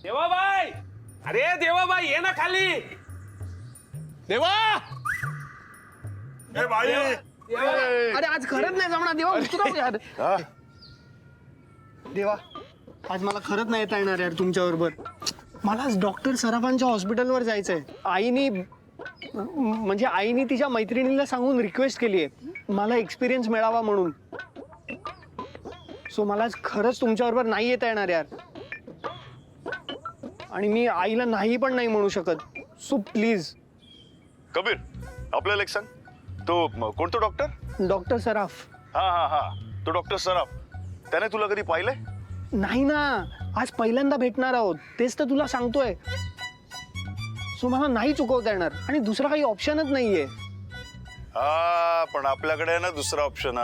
देवाबाई, अरे देवाबाई ये ना खाली. देवा भाई अरे आज खरंच नाही जमणार देवा, उतरा यार. देवा आज मला खरंच नाही येता येणार यार तुमच्या बरोबर. मला आज डॉक्टर सराफांच्या हॉस्पिटलवर जायचंय. आईनी तिच्या मैत्रिणीला सांगून रिक्वेस्ट केली आहे मला एक्सपिरियन्स मिळावा म्हणून. सो मला आज खरंच तुमच्याबरोबर नाही येता येणार यार. आणि मी आईला नाही पण नाही म्हणू शकत. So please. कबीर आपल्याला एक सांग, तो कोणतो डॉक्टर? डॉक्टर सराफ. हा हा हा, तो डॉक्टर सराफ. त्याने तुला कधी पाहिलंय? नाही ना, आज पहिल्यांदा भेटणार आहोत, तेच तर तुला सांगतोय. सो मला नाही चुकवता येणार आणि दुसरा काही ऑप्शनच नाहीये. हा, पण आपल्याकडे आहे ना दुसरा ऑप्शन.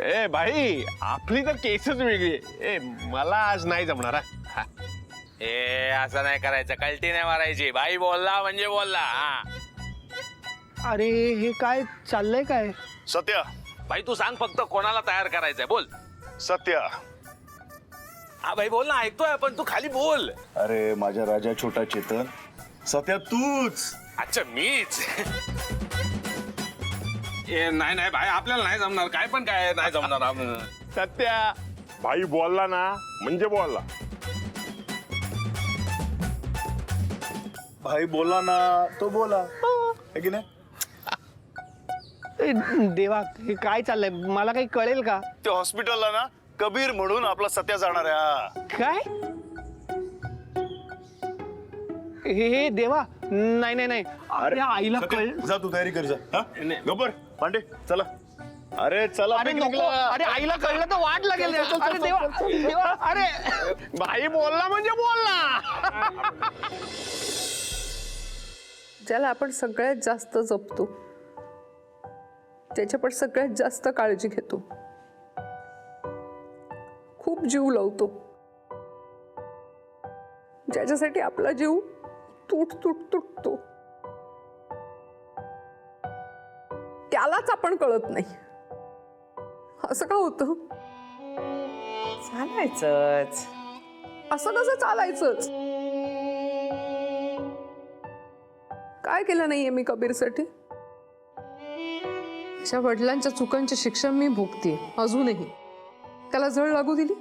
ए भाई, आपली तर केसच वेगळी आहे. ए मला आज नाही जमणार हा. ए असं नाही करायचं, कल्टी नाही मारायची. बाई बोलला म्हणजे बोलला. हा अरे हे काय चाललंय काय? सत्या, भाई तू सांग फक्त कोणाला तयार करायचंय, बोल. सत्या. हा भाई बोल ना, ऐकतोय पण तू खाली बोल. अरे माझ्या राजा छोटा चेतन, सत्या तूच. अच्छा मीच. ए नाही नाही भाई, आपल्याला नाही जमणार. काय पण काय नाही जमणार. सत्या भाई बोलला ना म्हणजे बोलला. भाई बोला ना तो बोला, है की नाही? ए, देवा हे काय चाललंय मला काही कळेल का? ते हॉस्पिटलला ना कबीर म्हणून आपला सत्या जाणार आहे. काय हे देवा? नाही नाही नाही. अरे आईला कळ. जा तू तयारी कर जा. हा गब्बर पांडे चला. अरे चला. अरे नको. अरे आईला कळलं तर वाट लागेल. अरे देवा देवा. अरे भाई बोलला म्हणजे बोलला. ज्याला आपण सगळ्यात जास्त जपतो, त्याच्या पण सगळ्यात जास्त काळजी घेतो, खूप जीव लावतो, ज्याच्यासाठी आपला जीव तुटतो, त्यालाच आपण कळत नाही. असं का होतं? चालायचंच. असं कसं चालायचंच? काय केलं नाहीये मी कबीरसाठी? त्याच्या वडिलांच्या चुकांचे शिक्षण मी भोगते अजूनही. त्याला झळ लागू दिली?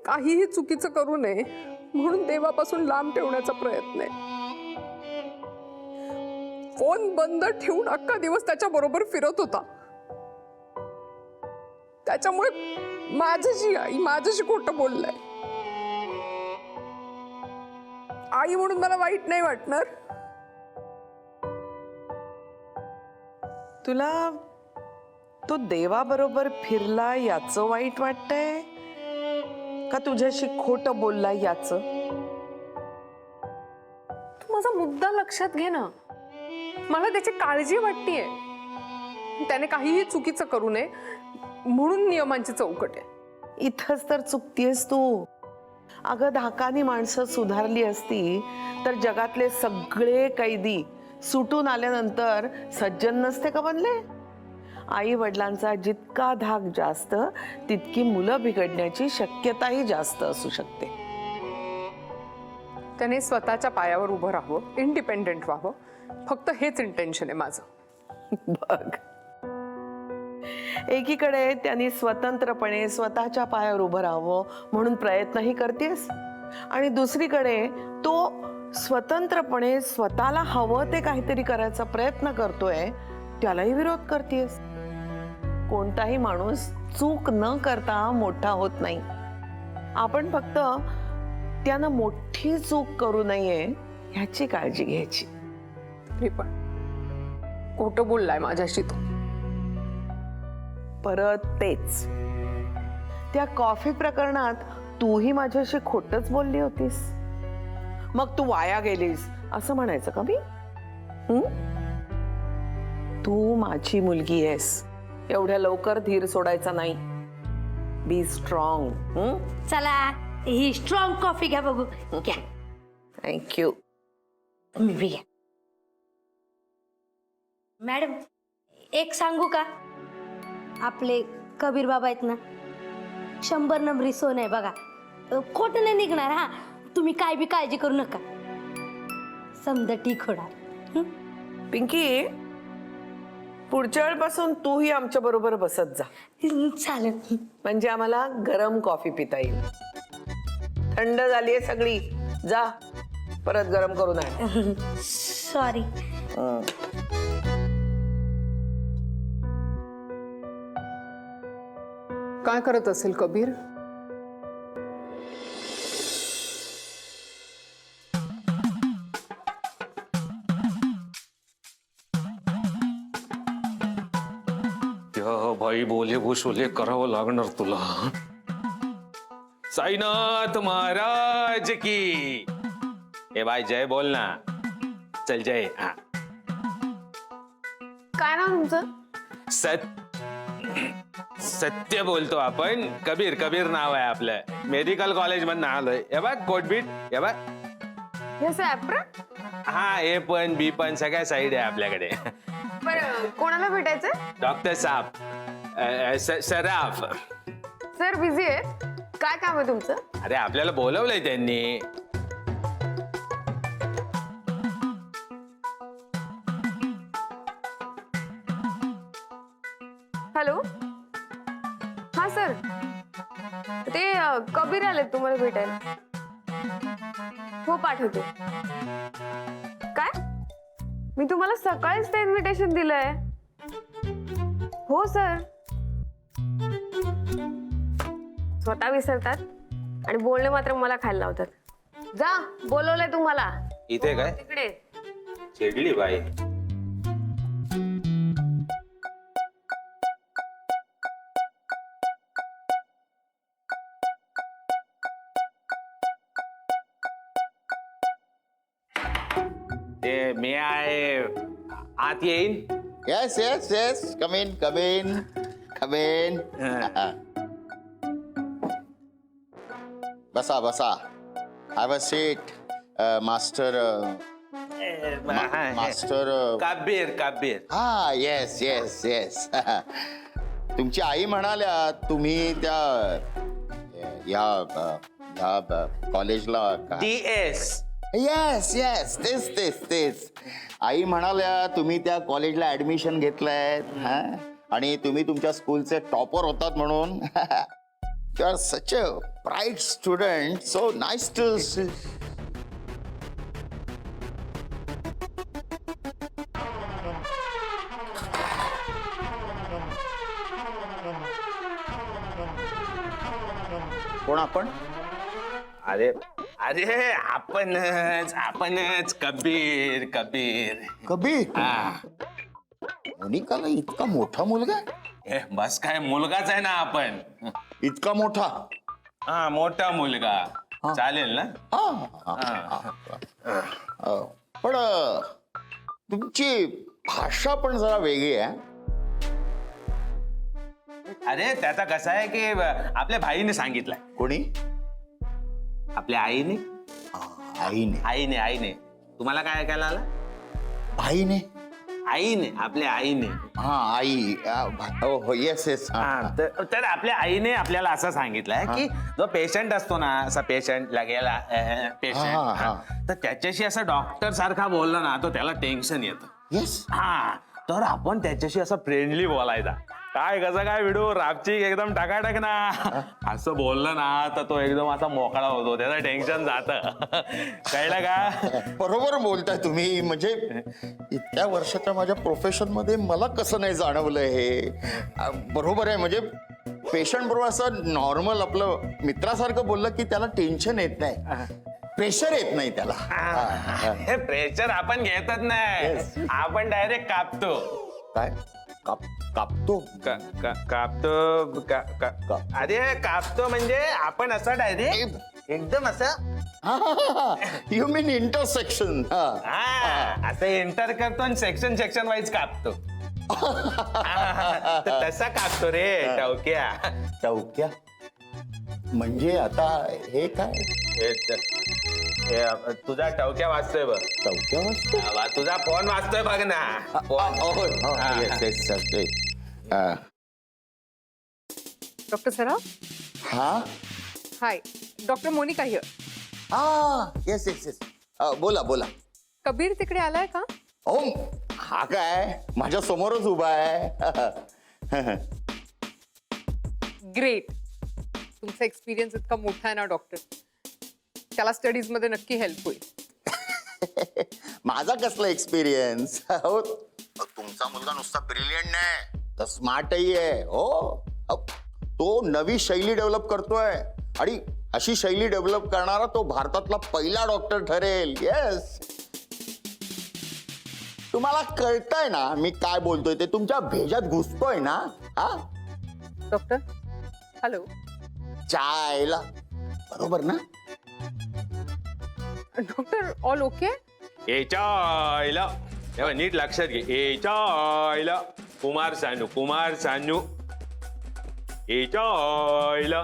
काहीही चुकीचं करू नये म्हणून देवापासून लांब ठेवण्याचा प्रयत्न आहे. फोन बंद ठेवून अख्खा दिवस त्याच्या बरोबर फिरत होता. त्याच्यामुळे माझ्याशी आई माझ्याशी खोटं बोललाय. आई म्हणून मला वाईट नाही वाटणार. तुला तो देवाबरोबर फिरला याचं वाईट वाटतंय का तुझ्याशी खोटं बोलला याचं? तू माझा मुद्दा लक्षात घे ना. मला त्याची काळजी वाटतेय. त्याने काहीही चुकीचं करू नये म्हणून नियमांची चौकट आहे. इथंच तर चुकतीयस तू. अगं धाकानी माणसं सुधारली असती तर जगातले सगळे कैदी सुटून आल्यानंतर सज्जन नसते का बनले? आई वडिलांचा जितका धाक जास्त तितकी मुलं बिघडण्याची शक्यताही जास्त असू शकते. त्याने स्वतःच्या पायावर उभं राहावं, इंडिपेंडेंट व्हावं, फक्त हेच इंटेन्शन आहे माझं. बघ, एकीकडे त्यांनी स्वतंत्रपणे स्वतःच्या पायावर उभं राहावं म्हणून प्रयत्नही करतेस आणि दुसरीकडे तो स्वतंत्रपणे स्वतःला हवं ते काहीतरी करायचा प्रयत्न करतोय, त्यालाही विरोध करतेस. कोणताही माणूस चूक न करता मोठा होत नाही. आपण फक्त त्यानं मोठी चूक करू नये ह्याची काळजी घ्यायची. तरी पण खोटं बोललाय माझ्याशी तो. परत तेच, त्या कॉफी प्रकरणात तूही माझ्याशी खोटच बोलली होतीस. मग तू वाया गेलीस असं म्हणायचं का मी? तू माझी मुलगी आहेस, एवढ्या लवकर धीर सोडायचा नाही. Be strong. चला ही स्ट्रॉंग कॉफी घ्या बघू. घ्या. थँक्यू. मी बी घ्या. मॅडम एक सांगू का? आपले कबीर बाबा आहेत ना 100 नंबरी सोन आहे बघा. खोटं नाही निघणार. हा, तुम्ही काय बी काळजी करू नका, समजा ठीक होणार. पिंकी, पुढच्या वेळपासून तूही आमच्या बरोबर बसत जा, चालेल. म्हणजे आम्हाला गरम कॉफी पिता येईल. थंड झालीये सगळी, जा परत गरम करून आण. सॉरी. काय करत असेल कबीर? भाई बोले बोले करावं लागणार तुला. साईनाथ महाराज की. ए भाई जय बोल ना. चल जय. हा. काय नाव तुमचं? सत्य बोलतो आपण. कबीर कबीर नाव आहे आपलं. मेडिकल कॉलेज मधून आलोय. हे बघ कोटबीट. हे बघ. हा, ए पण बी पण सगळ्या साईड आहे आपल्याकडे. कोणाला भेटायचंय? डॉक्टर साहेब. सराफ. सर बिझी आहे. काय काम आहे तुमचं? अरे आपल्याला बोलवलंय त्यांनी. हॅलो. हा सर, ते कबीर आले तुम्हाला भेटायला. हो पाठवते. काय? मी तुम्हाला सकाळीच ते इन्व्हिटेशन दिलंय. हो सर. स्वतः विसरतात आणि बोलणे मात्र मला खायला लावतात. जा, बोलवलंय तुम्हाला. इथे काय तिकडे. चिडली बाई. ते मी आहे आत येईन. Yes, yes, yes. Come in, come in, come in. बसा बसा. Have a seat, master. Master. Kabir Kabir. हा, yes, yes, yes. तुमची आई म्हणाल्या तुम्ही या कॉलेजला DS. येस येस तेच आई म्हणाल्या तुम्ही त्या कॉलेजला ऍडमिशन घेतलंय आणि तुम्ही तुमच्या स्कूलचे टॉपर होतात म्हणून. You are such a bright student. So nice too. कोण आपण? अरे अरे आपणच कबीर कबीर. कबीर. हा. मोनिकाला इतका मोठा मुलगा? ए, बस काय मुलगाच आहे ना आपण. इतका मोठा? हा, मोठा मुलगा. चालेल ना? पण तुमची भाषा पण जरा वेगळी आहे. अरे त्याचा कसा आहे की आपल्या भाईने सांगितलंय. कोणी? आपल्या आईने. आईने. तुम्हाला काय ऐकायला आलं? भाईने? आईने. आपल्या आईने. हा, आई. हो, येस येस. तर आपल्या आईने आपल्याला असं सांगितलंय की जो पेशंट असतो ना, असा पेशंट लागेला पेशंट, तर त्याच्याशी असं डॉक्टर सारखा बोलला ना, तो त्याला टेन्शन येतं. येस. हा, तर आपण त्याच्याशी असं फ्रेंडली बोलायचा. काय कसं काय व्हिडिओ रापची एकदम टाकाटाक ना, असं बोललं ना तर तो एकदम असा मोकळा होतो. त्याचं टेन्शन जातं. कळलं का? बरोबर बोलताय तुम्ही. म्हणजे इतक्या वर्षाच्या माझ्या प्रोफेशन मध्ये मला कसं नाही जाणवलं हे. बरोबर आहे. म्हणजे पेशंट बरोबर असं नॉर्मल आपलं मित्रासारखं बोललं की त्याला टेन्शन येत नाही, प्रेशर येत नाही त्याला. हे प्रेशर आपण घेतच नाही. आपण डायरेक्ट कापतो. काय कापतो? कापतो. अरे कापतो म्हणजे आपण असं डायरेक्ट एकदम असं. You mean intersection? असं एंटर करतो आणि सेक्शन वाईज कापतो. तसा कापतो रे टवक्या. टवक्या म्हणजे आता हे काय? तुझा टवक्या वाचतोय बघ. टवक्या वाजतो? तुझा फोन वाचतोय बघ ना. डॉक्टर सराफ. हा hi, doctor Monica here. Yes yes yes बोला बोला. कबीर तिकडे आलाय का? ओ हा काय माझ्या समोरच उभा आहे. ग्रेट. तुमचा एक्सपिरियन्स इतका मोठा आहे ना डॉक्टर, त्याला स्टडीज मध्ये नक्की हेल्प होईल. माझा कसला एक्सपिरियन्स हो. तुमचा मुलगा नुसता ब्रिलियंट नाही तर स्मार्टही आहे हो. तो नवी शैली डेव्हलप करतोय आणि अशी शैली डेव्हलप करणारा तो भारतातला पहिला डॉक्टर ठरेल. येस, तुम्हाला कळतंय ना मी काय बोलतोय ते. तुमच्या भेजात घुसतोय ना. हा डॉक्टर हॅलो. चायला बरोबर ना. Doctor all okay? एच्या आईला तेव्हा नीट लक्षात घे. एच्या आईला कुमार सानू एच्या आईला.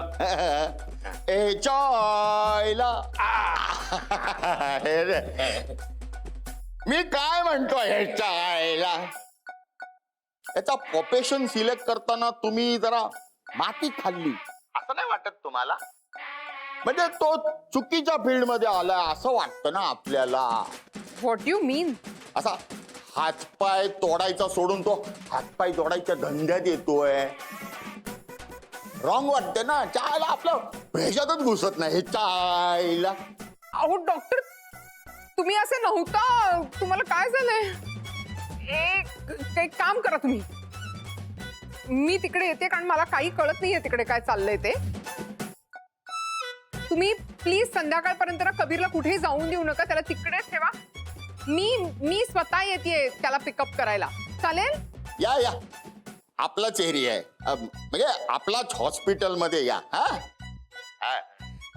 ए चायला. हे रे. मी काय म्हणतोय हे चायला. याचा प्रोफेशन सिलेक्ट करताना तुम्ही जरा माती खाल्ली असं नाही वाटत तुम्हाला? म्हणजे तो चुकीच्या फील्ड मध्ये आलाय असं वाटतं ना आपल्याला. व्हॉट यू मीन? असा हातपाय तोडायचा सोडून तो हातपाय तोडायच्या धंद्यात येतोय. रॉंग वाटते ना. चायला आपलं भेजातच घुसत नाही हे चायला. अहो डॉक्टर, तुम्ही असे नव्हता. तुम्हाला काय झालंय? एक काम करा तुम्ही, मी तिकडे येते कारण मला काही कळत नाहीये तिकडे काय चाललंय ते. तुम्ही प्लीज संध्याकाळपर्यंत ना कबीरला कुठेही जाऊन देऊ नका. त्याला तिकडेच ठेवा. मी स्वतः येते त्याला पिकअप करायला. चालेल? या या आपलाच एरिया आहे. म्हणजे आपलाच हॉस्पिटल मध्ये या. हा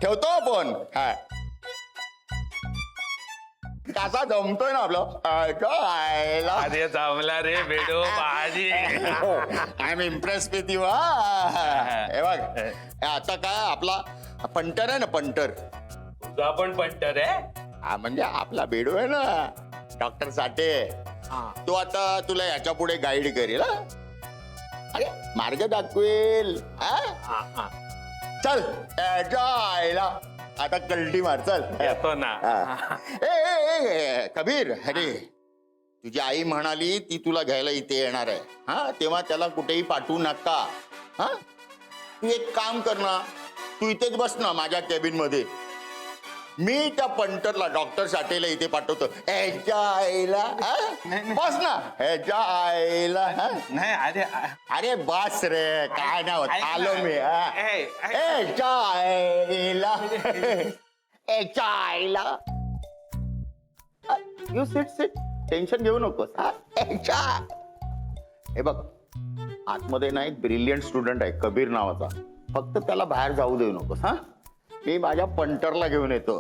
ठेवतो आपण. हा कसा जमतोय ना आपलं. अरे जमला रे बेडो भाजी. I am impress with you. हे बघ आता काय आपला पंटर आहे ना पंटर. तुझा पण पंटर आहे. हा म्हणजे आपला बेडू आहे ना डॉक्टर साठे. तो आता तुला याच्या पुढे गाईड करेल. अरे मार्ग दाखवेल. चल जायला आता कल्टी मार. चल येतो ना. ए कबीर, अरे तुझी आई म्हणाली ती तुला घ्यायला इथे येणार आहे. हा तेव्हा त्याला कुठेही पाठवू नका. हा तू एक काम कर ना, तू इथेच बस ना माझ्या केबिन मध्ये. मी त्या पंटरला डॉक्टर साठेला इथे पाठवतो. ह्याच्या आईला बस ना. ह्याच्या आईला. नाही अरे अरे बस रे. काय नाव आलो मी. ह्याच्या आईला. ह्याच्या आईला. You sit sit. टेन्शन घेऊ नकोस. ह्याच्या. हे बघ आतमध्ये ना एक ब्रिलियंट स्टुडंट आहे कबीर नावाचा. फक्त त्याला बाहेर जाऊ देऊ नकोस. हा मी माझ्या पंटरला घेऊन येतो.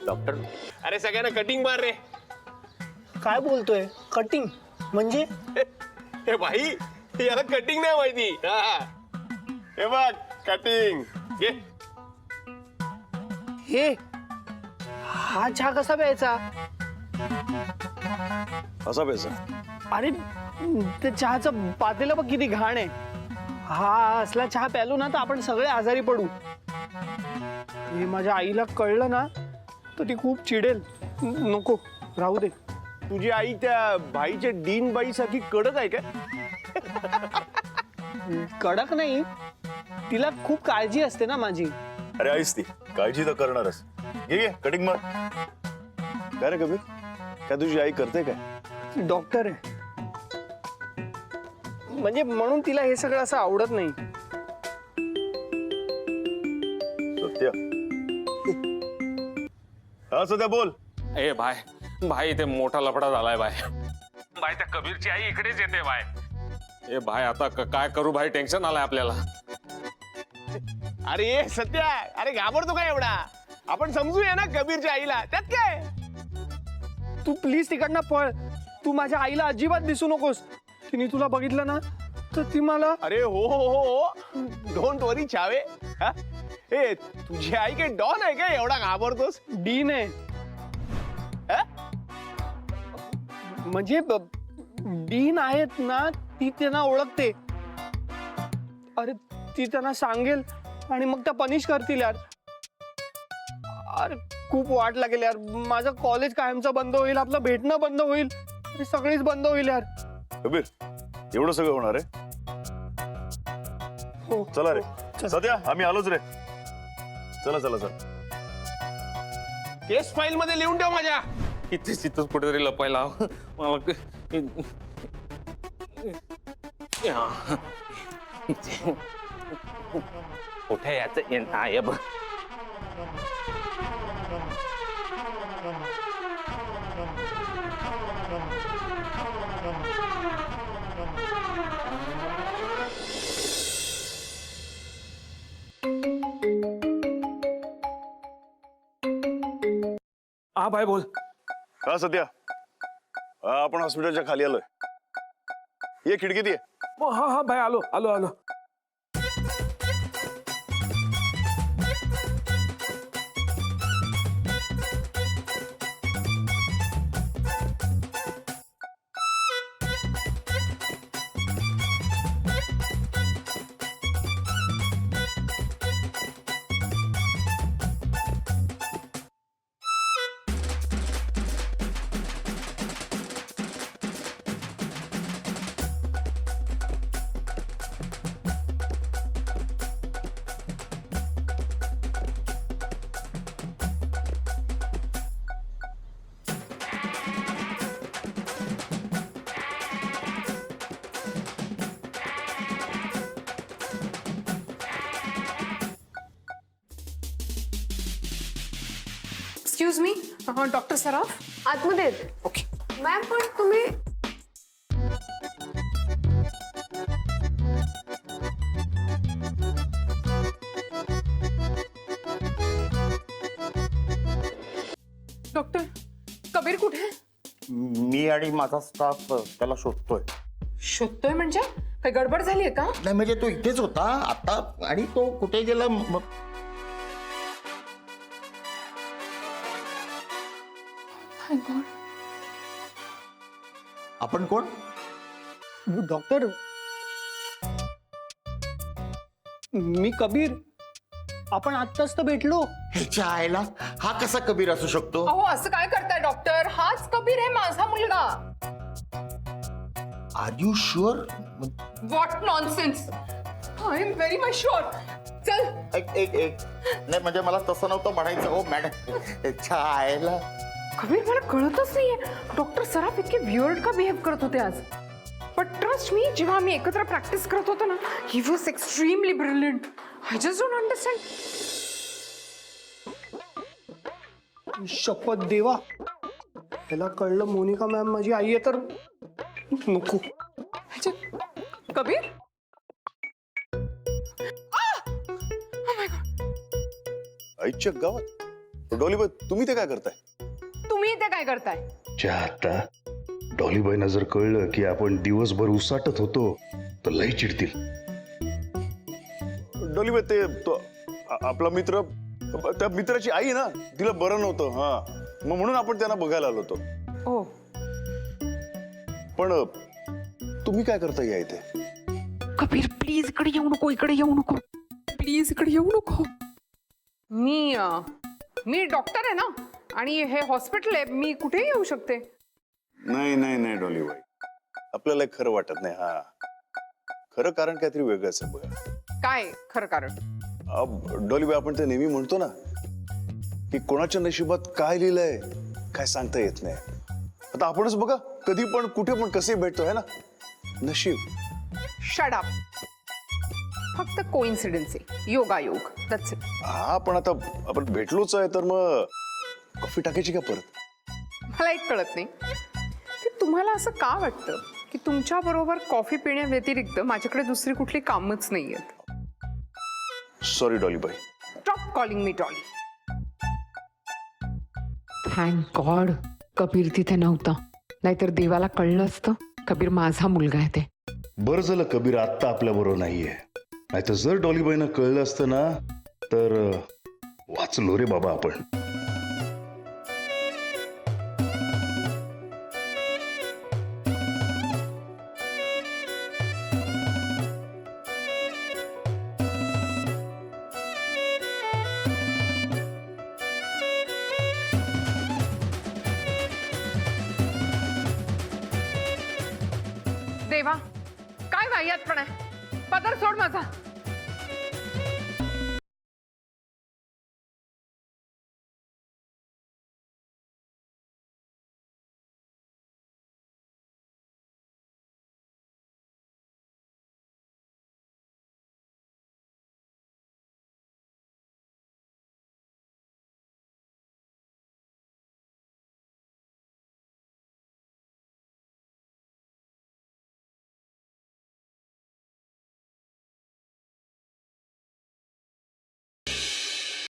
डॉक्टर अरे सगळ्यांना कटिंग मार रे. काय बोलतोय कटिंग म्हणजे? हे भाई याला कटिंग नाही माहिती. हा. हे बघ कटिंग घे. हे हा चहा कसा प्यायचा? असा पैसा. अरे ते चहाचं पातेलं बघ किती घाण आहे. हा असला चहा प्यालो ना तर आपण सगळे आजारी पडू. हे माझ्या आईला कळलं ना तर ती खूप चिडेल. नको राहू दे. तुझी आई त्या भाईच्या डीन बाई सारखी कडक आहे का? कडक नाही, तिला खूप काळजी असते ना माझी. अरे आईस ती काळजी तर करणारच. घे घे कटिंग मार. काय रे कबीर, काय तुझी आई करते काय? डॉक्टर आहे म्हणजे म्हणून तिला हे सगळं असं आवडत नाही. सत्या. हा सध्या बोल. ए भाई ते मोठा लफडा झालाय भाई. त्या कबीरची आई इकडेच येते भाई. ए भाई आता काय करू भाई, टेन्शन आलंय आपल्याला. अरे सत्या, अरे घाबरतो काय एवढा? आपण समजूया ना कबीरच्या आईला. त्यात काय? तू प्लीज तिकडनं पळ. तू माझ्या आईला अजिबात दिसू नकोस. तिने तुला बघितलं ना तर ती मला. अरे हो डोंट वरी छावे. हा? ए तुझी आई काय डॉन आहे का एवढा घाबरतोस? डीन आहे. हा? म्हणजे डीन आहेत ना ती त्यांना ओळखते. अरे ती त्यांना सांगेल आणि मग त्या पनिश करतील यार. अरे खूप वाट लागेल यार. माझं कॉलेज कायमचं बंद होईल, आपलं भेटणं बंद होईल, आणि सगळीच बंद होईल यार. कबीर एवढं सगळं होणार आहे? हो चला रे चल. सध्या आम्ही आलोच रे. चला चला चला. केस फाईल मध्ये लिहून ठेव माझ्या. इथेच तिथंच कुठेतरी लपायला कुठे याचं आहे बघ. हा भाई बोल. हा सध्या आपण हॉस्पिटलच्या खाली आलोय. ये खिडकीत ये. हा हा भाई आलो आलो आलो. एक्सक्यूज मी, डॉक्टर सराफ आतमध्ये येते. ओके. मॅम पण तुम्ही डॉक्टर कबीर कुठे? मी आणि माझा स्टाफ त्याला शोधतोय. शोधतोय म्हणजे काही गडबड झालीये का? नाही म्हणजे तो इथेच होता आता आणि तो कुठे गेला My God. आपण कोण? डॉक्टर मी कबीर. आपण आत्ताच तर भेटलो. ह्याच्या आईला हा कसा कबीर असू शकतो? अहो असं काय करताय डॉक्टर? हाच कबीर आहे माझा मुलगा. Are you sure? What nonsense. I am very much sure. चल. एक नाही म्हणजे मला तसं नव्हतं म्हणायचं हो मॅडम. ह्याच्या आईला कबीर मला कळतच नाहीये डॉक्टर सराफ इतके वियर्ड का बिहेव करत होते आज. बट ट्रस्ट मी, जेव्हा आम्ही एकत्र प्रॅक्टिस करत होतो ना, he was extremely brilliant. I just don't understand. शपथ देवा, त्याला कळलं मोनिका मॅम माझी आई आहे तर नको. कबीर आईच्या गावात डॉलीबाई तुम्ही ते काय करताय? तुम्ही इथे काय करताय? आता डॉलीबाईंना जर कळलं की आपण दिवसभर उसाटत होतो तर लई चिडतील. डॉलीबाई ते तो आपला मित्र, त्या मित्राची आई ना, तिला बरं नव्हतं. हा मग म्हणून आपण त्यांना बघायला आलो होतो. ओ पण तुम्ही काय करता या इथे? कबीर प्लीज इकडे येऊ नको, इकडे येऊ नको, प्लीज इकडे येऊ नको. मी डॉक्टर आहे ना, आणि हे हॉस्पिटल आहे, मी कुठेही येऊ शकते. नाही नाही नाही डॉलीबाई, आपल्याला खरं वाटत नाही. हा खरं कारण काहीतरी वेगळंच आहे बघा. काय खरं कारण? डॉलीबाई आपण ते नेहमी म्हणतो ना की कोणाच्या नशिबात काय लिहिलंय काय सांगता येत नाही. आता आपणच बघा कधी पण कुठे पण कसे भेटतो आहे ना, नशीब. Shut up. फक्त कोइन्सिडन्स आहे, योगायोग. That's it. हा पण आता आपण भेटलोच आहे तर मग कॉफी टाकायची का परत? मला एक कळत नाही की तुम्हाला असं का वाटतं की तुमच्या बरोबर कॉफी पिण्या व्यतिरिक्त माझ्याकडे दुसरी कुठली कामच नाहीयेत. सॉरी डॉलीबाई. Stop calling me Dolly. Thank God Kabir तिथे नव्हता, नाहीतर देवाला कळलं असतं कबीर माझा मुलगा आहे ते. बरं झालं कबीर आत्ता आपल्या बरोबर नाहीये, नाहीतर जर डॉलीबाईंना कळलं असतं ना तर वाचलो रे बाबा आपण. देवा काय वाह्यात पण आहे. पदर सोड माझा.